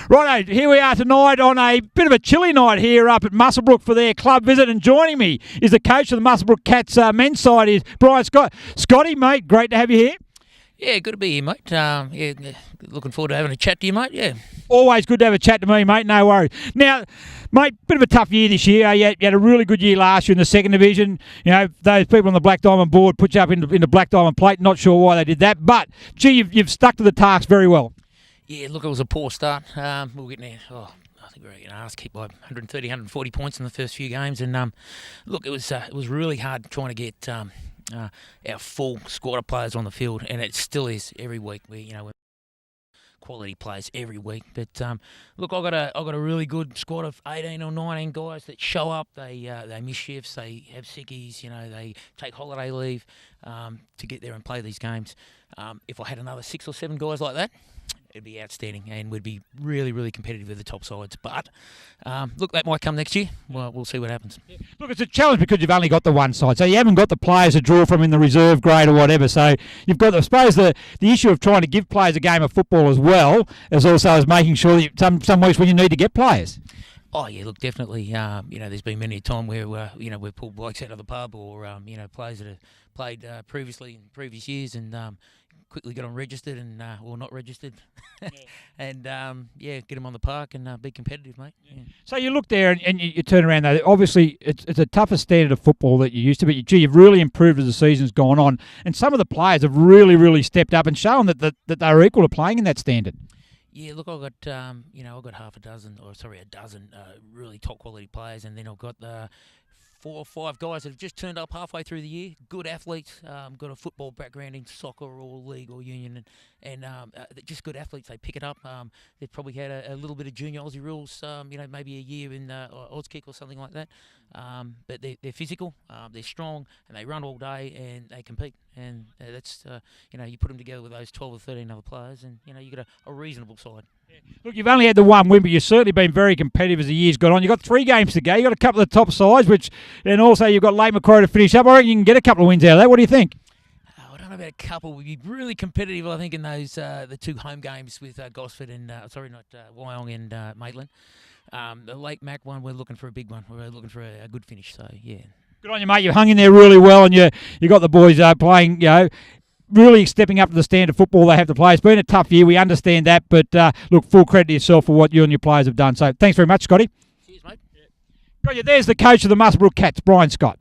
Righto, here we are tonight on a bit of a chilly night here up at Muswellbrooks for their club visit, and joining me is the coach of the Muswellbrooks Cats men's side, is Brian Scott. Scotty, mate, great to have you here. Yeah, good to be here, mate. Yeah, looking forward to having a chat to you, mate. Yeah. Always good to have a chat to me, mate, no worries. Now, mate, bit of a tough year this year. You had a really good year last year in the second division. You know, those people on the Black Diamond board put you up into Black Diamond plate. Not sure why they did that, but, gee, you've stuck to the task very well. Yeah, look, it was a poor start. We were getting there. I think we were getting asked kicked by 130, 140 points in the first few games, and look, it was really hard trying to get our full squad of players on the field, and it still is every week. We're quality players every week, but look, I got a really good squad of 18 or 19 guys that show up. They miss shifts, they have sickies, they take holiday leave to get there and play these games. If I had another 6 or 7 guys like that, it'd be outstanding, and we'd be really, really competitive with the top sides. But look, that might come next year. Well, we'll see what happens. Yeah. Look, it's a challenge because you've only got the one side, so you haven't got the players to draw from in the reserve grade or whatever. So you've got, I suppose, the issue of trying to give players a game of football as well as also as making sure that some weeks when you need to get players. Oh yeah, look, definitely. There's been many a time where we've pulled blokes out of the pub, or players that have played previously in previous years, and quickly got them registered and or not registered, and get them on the park and be competitive, mate. Yeah. So you look there and you turn around though. Obviously, it's a tougher standard of football that you used to, but you've really improved as the season's gone on, and some of the players have really, really stepped up and shown that they're equal to playing in that standard. Yeah, look, I've got a dozen really top quality players, and then I've got 4 or 5 guys that have just turned up halfway through the year. Good athletes, got a football background in soccer or league or union, and just good athletes. They pick it up. They've probably had a little bit of junior Aussie rules, maybe a year in Auskick or something like that. But they're physical, they're strong, and they run all day and they compete. And that's you put them together with those 12 or 13 other players, and you got a reasonable side. Yeah. Look, you've only had the one win, but you've certainly been very competitive as the year's gone on. You've got 3 games to go. You've got a couple of the top sides, and also you've got Lake Macquarie to finish up. I reckon you can get a couple of wins out of that. What do you think? I don't know about a couple. We'd be really competitive, I think, in those the 2 home games with Gosford and Wyong and Maitland. The Lake Mac one, we're looking for a big one. We're looking for a good finish. So yeah. Good on you, mate. You've hung in there really well, and you got the boys playing. Really stepping up to the standard of football they have to play. It's been a tough year. We understand that, but look, full credit to yourself for what you and your players have done. So thanks very much, Scotty. Cheers, mate. Got you. There's the coach of the Muswellbrooks Cats, Brian Scott.